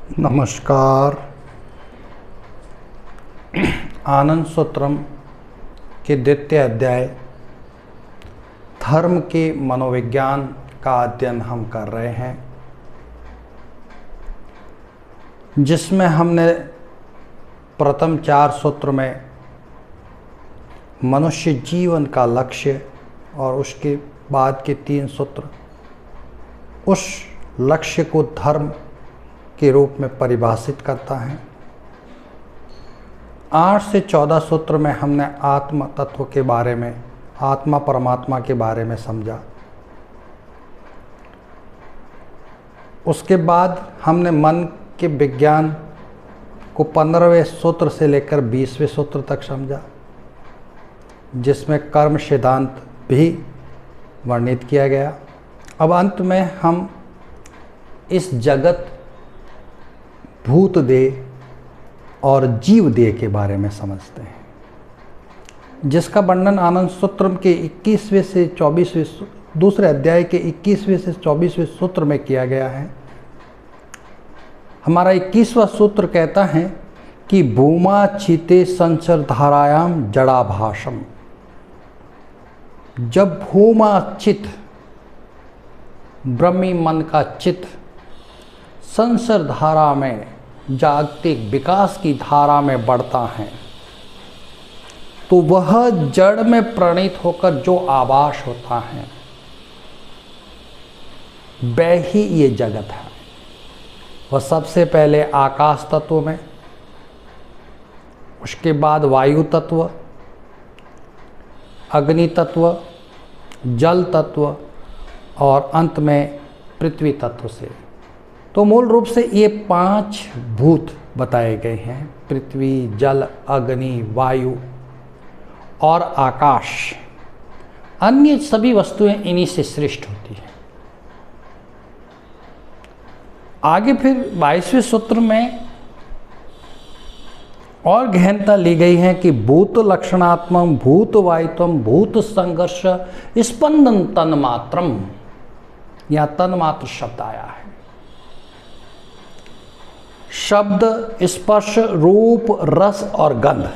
नमस्कार। आनंद सूत्रम के द्वितीय अध्याय धर्म के मनोविज्ञान का अध्ययन हम कर रहे हैं, जिसमें हमने प्रथम 4 सूत्र में मनुष्य जीवन का लक्ष्य और उसके बाद के 3 सूत्र उस लक्ष्य को धर्म के रूप में परिभाषित करता है। 8 से 14 सूत्र में हमने आत्म तत्व के बारे में, आत्मा परमात्मा के बारे में समझा। उसके बाद हमने मन के विज्ञान को 15वें सूत्र से लेकर 20वें सूत्र तक समझा, जिसमें कर्म सिद्धांत भी वर्णित किया गया। अब अंत में हम इस जगत, भूत देह और जीव देह के बारे में समझते हैं, जिसका वर्णन आनंद सूत्र के 21वें से 24वें, दूसरे अध्याय के 21वें से 24वें सूत्र में किया गया है। हमारा 21वां सूत्र कहता है कि भूमा चिते संसर धारायाम जड़ाभाषम। जब भूमा चित, ब्रह्मी मन का चित संसर धारा में, जागतिक विकास की धारा में बढ़ता है, तो वह जड़ में प्रणीत होकर जो आभास होता है वह ही ये जगत है। वह सबसे पहले आकाश तत्व में, उसके बाद वायु तत्व, अग्नि तत्व, जल तत्व और अंत में पृथ्वी तत्व से। तो मूल रूप से ये 5 भूत बताए गए हैं: पृथ्वी, जल, अग्नि, वायु और आकाश। अन्य सभी वस्तुएं इन्हीं से सृष्ट होती हैं। आगे फिर 22वें सूत्र में और गहनता ली गई है कि भूत लक्षणात्मक, भूत वायुत्वम, भूत संघर्ष स्पंदन तन्मात्रम। यहाँ तन्मात्र शब्द आया है। शब्द, स्पर्श, रूप, रस और गंध,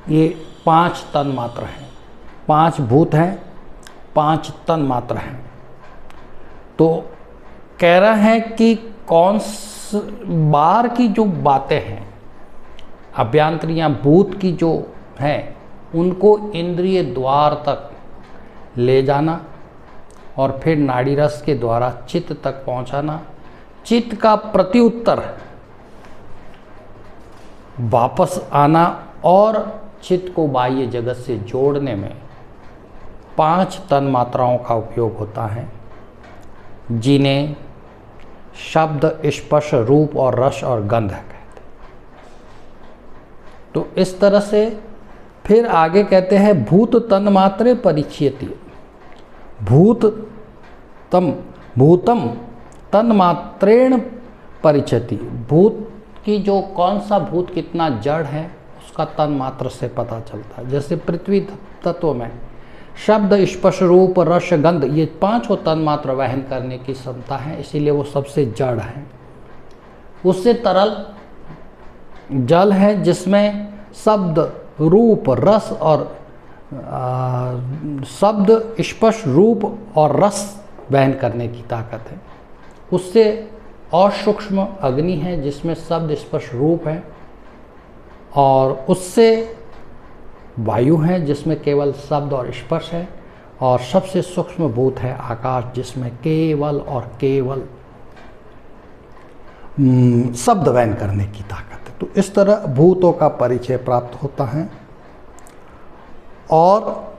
ये 5 तन्मात्र हैं। 5 भूत हैं, 5 तन्मात्र हैं। तो कह रहा है कि कौन बाहर की जो बातें हैं, अभ्यंतरियां भूत की जो हैं, उनको इंद्रिय द्वार तक ले जाना और फिर नाड़ी रस के द्वारा चित्त तक पहुंचाना, चित्त का प्रत्युत्तर वापस आना और चित्त को बाह्य जगत से जोड़ने में 5 तन्मात्राओं का उपयोग होता है, जिन्हें शब्द, स्पर्श, रूप और रस और गंध कहते हैं। तो इस तरह से फिर आगे कहते हैं भूत तन्मात्रे परिच्छेति। भूतम तन्मात्रेण परिच्छेति। भूत कि जो कौन सा भूत कितना जड़ है उसका तन्मात्र से पता चलता है। जैसे पृथ्वी तत्व में शब्द, स्पर्श, रूप, रस, गंध, ये 5 तन्मात्र वहन करने की क्षमता है, इसीलिए वो सबसे जड़ है। उससे तरल जल है, जिसमें शब्द, रूप, रस और शब्द, स्पर्श, रूप और रस वहन करने की ताकत है। उससे और सूक्ष्म अग्नि है, जिसमें शब्द, स्पर्श, रूप है, और उससे वायु है, जिसमें केवल शब्द और स्पर्श है, और सबसे सूक्ष्म भूत है आकाश, जिसमें केवल और केवल शब्द वहन करने की ताकत है। तो इस तरह भूतों का परिचय प्राप्त होता है, और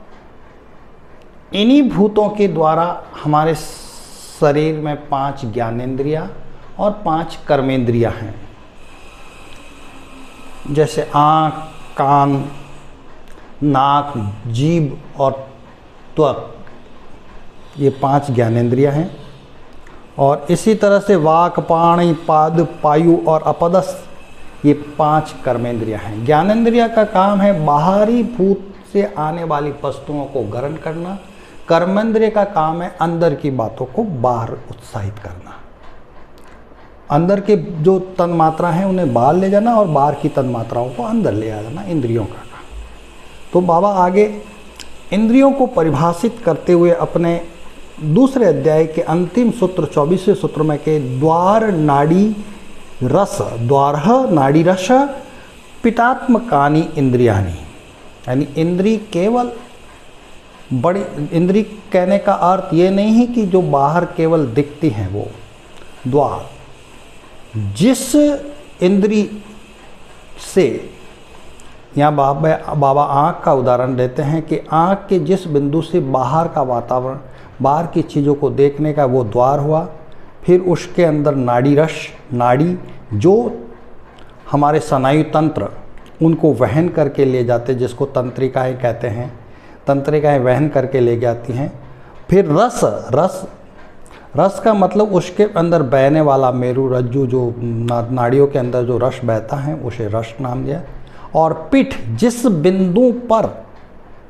इन्हीं भूतों के द्वारा हमारे शरीर में 5 ज्ञानेंद्रियां और 5 कर्मेंद्रियां हैं। जैसे आँख, कान, नाक, जीभ और त्वक, ये 5 ज्ञानेंद्रियां हैं। और इसी तरह से वाक, पाणि, पाद, पायु और अपदस, ये 5 कर्मेंद्रियां हैं। ज्ञानेंद्रिया का काम है बाहरी भूत से आने वाली वस्तुओं को ग्रहण करना। कर्मेंद्रिय का काम है अंदर की बातों को बाहर उत्साहित करना। अंदर के जो तन मात्रा हैं उन्हें बाहर ले जाना और बाहर की तन मात्राओं को अंदर ले आ जाना, इंद्रियों का काम। तो बाबा आगे इंद्रियों को परिभाषित करते हुए अपने दूसरे अध्याय के अंतिम सूत्र 24वें सूत्र में के द्वार नाड़ी रस, द्वारह नाड़ी रस पिटात्मकानि इंद्रियानि, यानी इंद्री केवल बड़ी इंद्री कहने का अर्थ ये नहीं है कि जो बाहर केवल दिखती हैं वो द्वार, जिस इंद्री से, यहाँ बाबा आँख का उदाहरण देते हैं कि आँख के जिस बिंदु से बाहर का वातावरण, बाहर की चीज़ों को देखने का वो द्वार हुआ, फिर उसके अंदर नाड़ी रस, नाड़ी जो हमारे स्नायु तंत्र उनको वहन करके ले जाते, जिसको तंत्रिकाएँ कहते हैं, तंत्रिकाएँ वहन करके ले जाती हैं। फिर रस, रस रस का मतलब उसके अंदर बहने वाला मेरु रज्जु, जो नाड़ियों के अंदर जो रस बहता है उसे रस नाम दिया। और पीठ, जिस बिंदु पर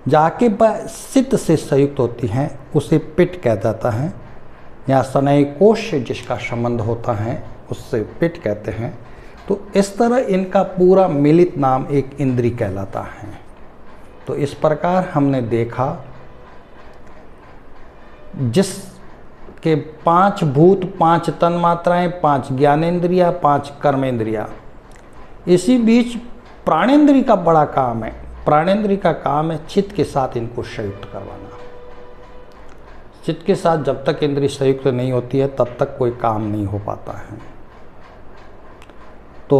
जाके सित से संयुक्त होती हैं उसे पिट कह जाता है, या स्नायु कोश से जिसका संबंध होता है उससे पिट कहते हैं। तो इस तरह इनका पूरा मिलित नाम एक इंद्री कहलाता है। तो इस प्रकार हमने देखा जिसके 5 भूत, 5 तन मात्राएं, 5 ज्ञानेंद्रिया, 5 कर्मेंद्रिया। इसी बीच प्राणेंद्री का बड़ा काम है। प्राणेंद्री का काम है चित्त के साथ इनको संयुक्त करवाना। चित्त के साथ जब तक इंद्री संयुक्त नहीं होती है तब तक कोई काम नहीं हो पाता है। तो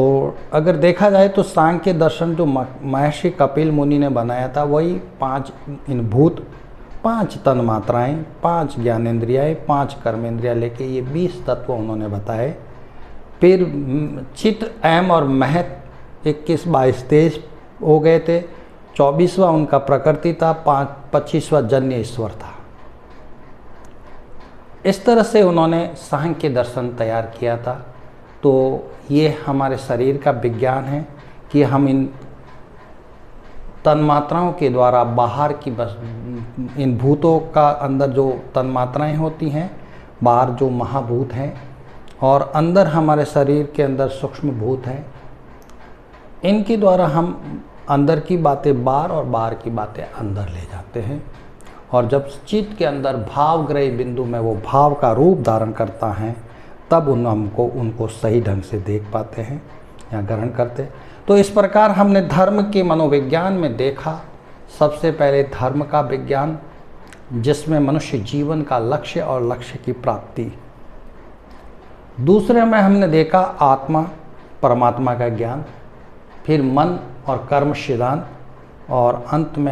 अगर देखा जाए तो सांख्य दर्शन जो महर्षि कपिल मुनि ने बनाया था वही 5 इन भूत, 5 तन मात्राएं, 5 ज्ञानेंद्रियाएँ, 5 कर्मेंद्रिया लेके ये 20 तत्व उन्होंने बताए। फिर चित्त, एम और महत 21, 22, 23 हो गए थे। 24वां उनका प्रकृति था, 25वां जन्य ईश्वर था। इस तरह से उन्होंने सांख्य दर्शन तैयार किया था। तो ये हमारे शरीर का विज्ञान है कि हम इन तन्मात्राओं के द्वारा बाहर की बस इन भूतों का अंदर जो तन्मात्राएं होती हैं, बाहर जो महाभूत हैं और अंदर हमारे शरीर के अंदर सूक्ष्म भूत हैं, इनके द्वारा हम अंदर की बातें बाहर और बाहर की बातें अंदर ले जाते हैं। और जब चित्त के अंदर भावग्रही बिंदु में वो भाव का रूप धारण करता है तब हमको उनको सही ढंग से देख पाते हैं या ग्रहण करते। तो इस प्रकार हमने धर्म के मनोविज्ञान में देखा, सबसे पहले धर्म का विज्ञान जिसमें मनुष्य जीवन का लक्ष्य और लक्ष्य की प्राप्ति। दूसरे में हमने देखा आत्मा, परमात्मा का ज्ञान, फिर मन और कर्म सिद्धांत, और अंत में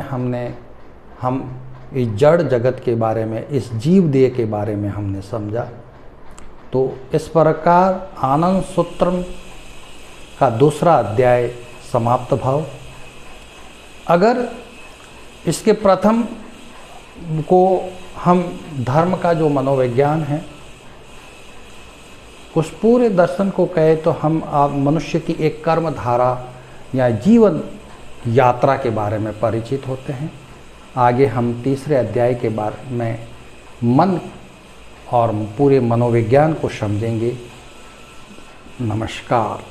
हम इस जड़ जगत के बारे में, इस जीव देह के बारे में हमने समझा। तो इस प्रकार आनंद सूत्र का दूसरा अध्याय समाप्त भाव। अगर इसके प्रथम को हम धर्म का जो मनोविज्ञान है उस पूरे दर्शन को कहे तो हम मनुष्य की एक कर्म धारा या जीवन यात्रा के बारे में परिचित होते हैं। आगे हम तीसरे अध्याय के बारे में मन और पूरे मनोविज्ञान को समझेंगे। नमस्कार।